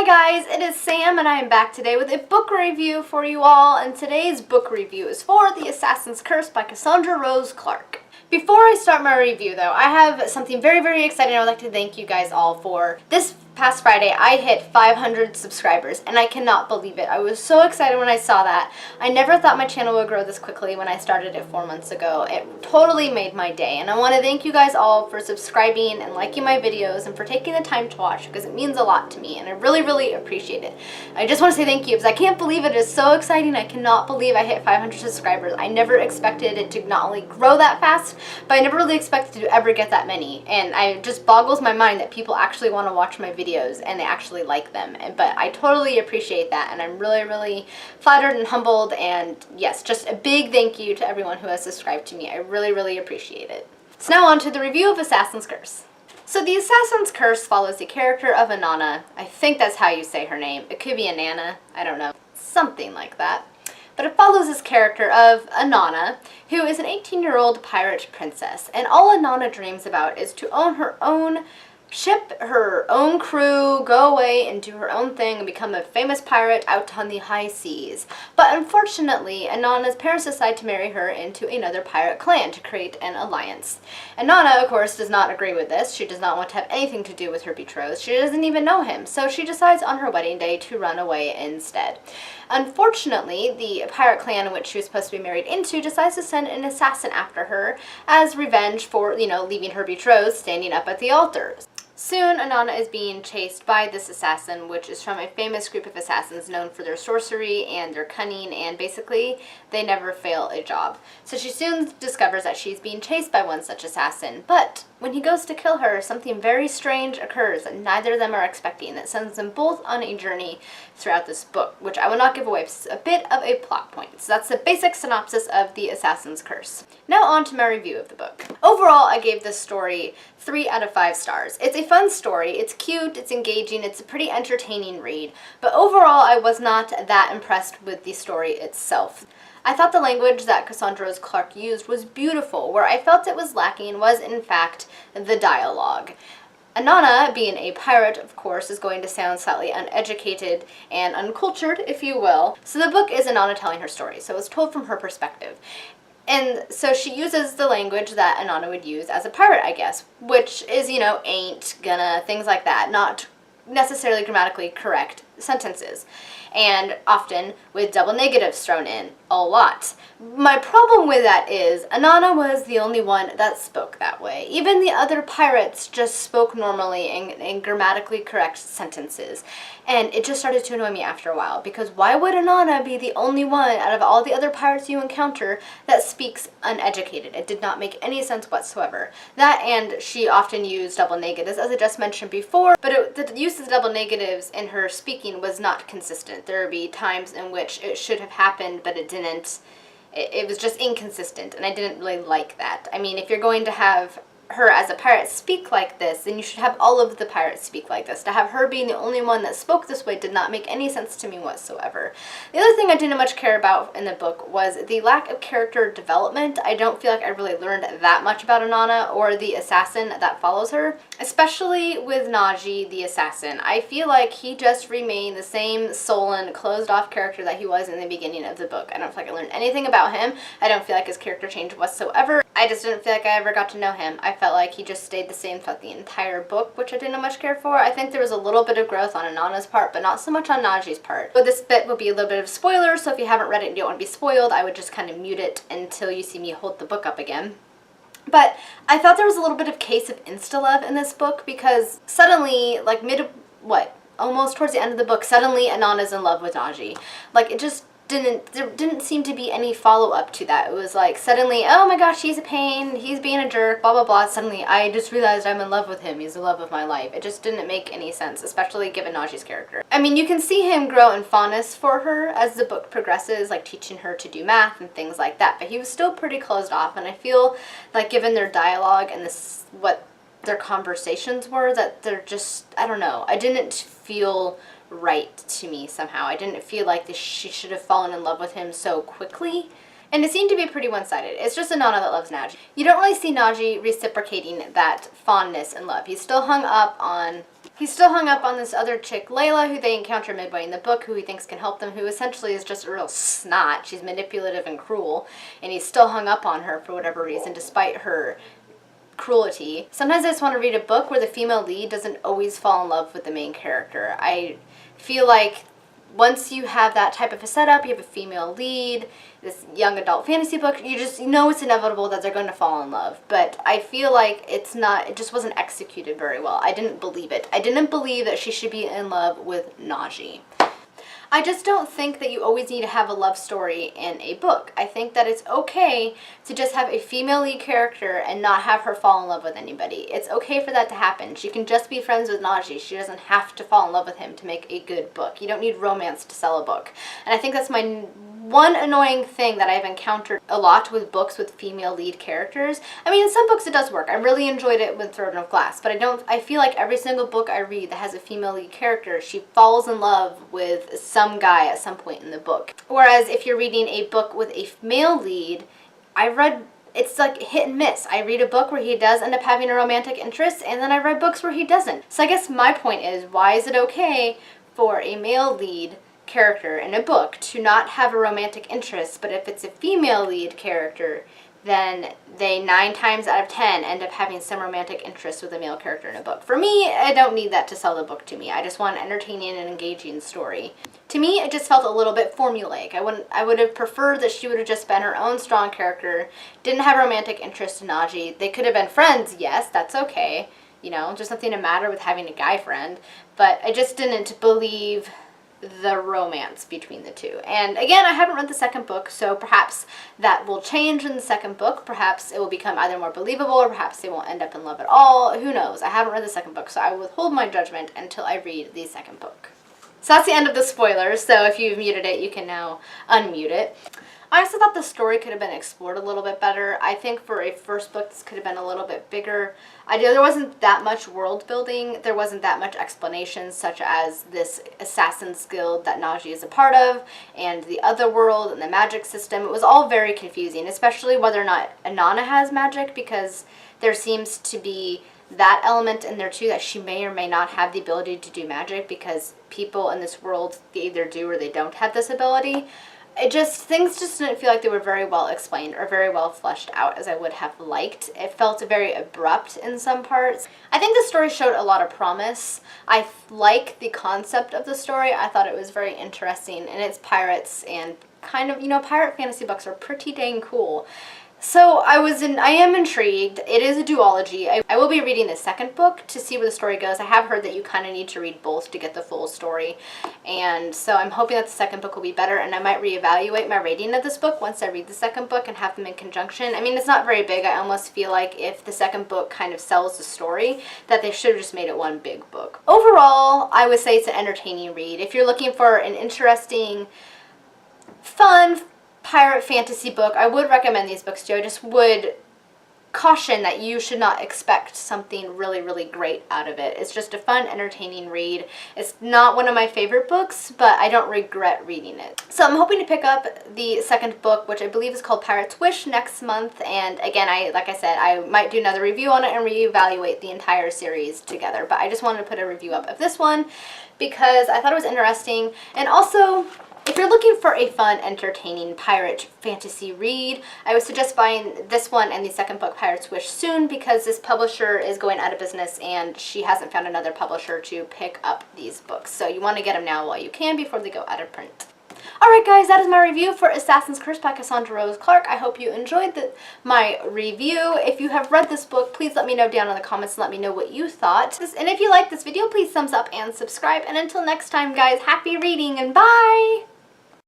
Hi guys, it is Sam and I am back today with a book review for you all, and today's book review is for The Assassin's Curse by Cassandra Rose Clarke. Before I start my review though, I have something very exciting I would like to thank you guys all for. This past Friday, I hit 500 subscribers, and I cannot believe it. I was so excited when I saw that. I never thought my channel would grow this quickly when I started it 4 months ago. It totally made my day, and I want to thank you guys all for subscribing and liking my videos and for taking the time to watch, because it means a lot to me, and I really appreciate it. I just want to say thank you, because I can't believe it. It is so exciting. I cannot believe I hit 500 subscribers. I never expected it to not only grow that fast, but I never really expected to ever get that many, and it just boggles my mind that people actually want to watch my videos and they actually like them. But I totally appreciate that, and I'm really flattered and humbled, and yes, just a big thank you to everyone who has subscribed to me. I really appreciate it. So now on to the review of Assassin's Curse. So The Assassin's Curse follows the character of Inanna. I think that's how you say her name. It could be Inanna, I don't know, something like that. But it follows this character of Inanna, who is an 18-year-old pirate princess, and all Inanna dreams about is to own her own ship, her own crew, go away and do her own thing and become a famous pirate out on the high seas. But unfortunately, Inanna's parents decide to marry her into another pirate clan to create an alliance. Inanna, of course, does not agree with this. She does not want to have anything to do with her betrothed. She doesn't even know him, so she decides on her wedding day to run away instead. Unfortunately, the pirate clan in which she was supposed to be married into decides to send an assassin after her as revenge for, leaving her betrothed standing up at the altar. Soon, Inanna is being chased by this assassin, which is from a famous group of assassins known for their sorcery and their cunning, and basically, they never fail a job. So she soon discovers that she's being chased by one such assassin, but when he goes to kill her, something very strange occurs that neither of them are expecting that sends them both on a journey throughout this book, which I will not give away. It's a bit of a plot point. So that's the basic synopsis of The Assassin's Curse. Now on to my review of the book. Overall, I gave this story 3 out of 5 stars. It's a fun story, it's cute, it's engaging, it's a pretty entertaining read, but overall I was not that impressed with the story itself. I thought the language that Cassandra Rose Clarke used was beautiful. Where I felt it was lacking was, in fact, the dialogue. Inanna, being a pirate, of course, is going to sound slightly uneducated and uncultured, if you will. So the book is Inanna telling her story, so it's told from her perspective. And so she uses the language that Inanna would use as a pirate, I guess, which is, ain't, gonna, things like that, not necessarily grammatically correct sentences, and often with double negatives thrown in a lot. My problem with that is Inanna was the only one that spoke that way. Even the other pirates just spoke normally in grammatically correct sentences, and it just started to annoy me after a while, because why would Inanna be the only one out of all the other pirates you encounter that speaks uneducated? It did not make any sense whatsoever. That, and she often used double negatives, as I just mentioned before, but the use of the double negatives in her speaking was not consistent. There would be times in which it should have happened, but it didn't. It was just inconsistent, and I didn't really like that. I mean, if you're going to have her as a pirate speak like this, then you should have all of the pirates speak like this. To have her being the only one that spoke this way did not make any sense to me whatsoever. The other thing I didn't much care about in the book was the lack of character development. I don't feel like I really learned that much about Inanna or the assassin that follows her, especially with Naji, the assassin. I feel like he just remained the same sullen, closed-off character that he was in the beginning of the book. I don't feel like I learned anything about him. I don't feel like his character changed whatsoever. I just didn't feel like I ever got to know him. I felt like he just stayed the same throughout the entire book, which I didn't much care for. I think there was a little bit of growth on Inanna's part, but not so much on Naji's part. So this bit will be a little bit of spoiler, so if you haven't read it and you don't want to be spoiled, I would just kind of mute it until you see me hold the book up again. But I thought there was a little bit of case of insta-love in this book, because suddenly, like almost towards the end of the book, suddenly Inanna's in love with Naji. Like, it just there didn't seem to be any follow-up to that. It was like, suddenly, oh my gosh, he's a pain, he's being a jerk, blah blah blah. Suddenly, I just realized I'm in love with him, he's the love of my life. It just didn't make any sense, especially given Naji's character. I mean, you can see him grow in fondness for her as the book progresses, like teaching her to do math and things like that, but he was still pretty closed off, and I feel like given their dialogue and what their conversations were, that they're just, I don't know, I didn't feel right to me somehow. I didn't feel like she should have fallen in love with him so quickly. And it seemed to be pretty one-sided. It's just Inanna that loves Naji. You don't really see Naji reciprocating that fondness and love. He's still hung up on He's still hung up on this other chick, Layla, who they encounter midway in the book, who he thinks can help them, who essentially is just a real snot. She's manipulative and cruel, and he's still hung up on her for whatever reason, despite her cruelty. Sometimes I just want to read a book where the female lead doesn't always fall in love with the main character. I feel like once you have that type of a setup, you have a female lead, this young adult fantasy book, you just know it's inevitable that they're going to fall in love. But I feel like it just wasn't executed very well. I didn't believe it. I didn't believe that she should be in love with Najee. I just don't think that you always need to have a love story in a book. I think that it's okay to just have a female lead character and not have her fall in love with anybody. It's okay for that to happen. She can just be friends with Najee. She doesn't have to fall in love with him to make a good book. You don't need romance to sell a book. And I think that's my one annoying thing that I've encountered a lot with books with female lead characters. I mean, in some books it does work. I really enjoyed it with Throne of Glass, but I feel like every single book I read that has a female lead character, she falls in love with some guy at some point in the book. Whereas if you're reading a book with a male lead, it's like hit and miss. I read a book where he does end up having a romantic interest, and then I read books where he doesn't. So I guess my point is, why is it okay for a male lead character in a book to not have a romantic interest, but if it's a female lead character, then they 9 times out of 10 end up having some romantic interest with a male character in a book. For me, I don't need that to sell the book to me. I just want an entertaining and engaging story. To me, it just felt a little bit formulaic. I would have preferred that she would have just been her own strong character, didn't have romantic interest in Najee. They could have been friends, yes, that's okay. You know, there's nothing to matter with having a guy friend, but I just didn't believe the romance between the two. And again, I haven't read the second book, so perhaps that will change in the second book. Perhaps it will become either more believable, or perhaps they won't end up in love at all. Who knows? I haven't read the second book, so I will withhold my judgment until I read the second book. So that's the end of the spoilers, so if you've muted it, you can now unmute it. I also thought the story could have been explored a little bit better. I think for a first book, this could have been a little bit bigger. There wasn't that much world building. There wasn't that much explanation, such as this assassin's guild that Najee is a part of, and the other world, and the magic system. It was all very confusing, especially whether or not Inanna has magic, because there seems to be that element in there too, that she may or may not have the ability to do magic, because people in this world, they either do or they don't have this ability. Things just didn't feel like they were very well explained or very well fleshed out as I would have liked. It felt very abrupt in some parts. I think the story showed a lot of promise. I like the concept of the story. I thought it was very interesting, and it's pirates, and kind of, you know, pirate fantasy books are pretty dang cool. So I am intrigued. It is a duology. I will be reading the second book to see where the story goes. I have heard that you kind of need to read both to get the full story. And so I'm hoping that the second book will be better, and I might reevaluate my rating of this book once I read the second book and have them in conjunction. I mean, it's not very big. I almost feel like if the second book kind of sells the story, that they should have just made it one big book. Overall, I would say it's an entertaining read. If you're looking for an interesting, fun, pirate fantasy book, I would recommend these books to you. I just would caution that you should not expect something really, really great out of it. It's just a fun, entertaining read. It's not one of my favorite books, but I don't regret reading it. So I'm hoping to pick up the second book, which I believe is called Pirate's Wish, next month. And again, like I said, I might do another review on it and reevaluate the entire series together. But I just wanted to put a review up of this one because I thought it was interesting. And also, if you're looking for a fun, entertaining pirate fantasy read, I would suggest buying this one and the second book, Pirate's Wish, soon, because this publisher is going out of business and she hasn't found another publisher to pick up these books. So you want to get them now while you can before they go out of print. Alright guys, that is my review for Assassin's Curse by Cassandra Rose Clarke. I hope you enjoyed my review. If you have read this book, please let me know down in the comments and let me know what you thought. And if you liked this video, please thumbs up and subscribe. And until next time guys, happy reading and bye!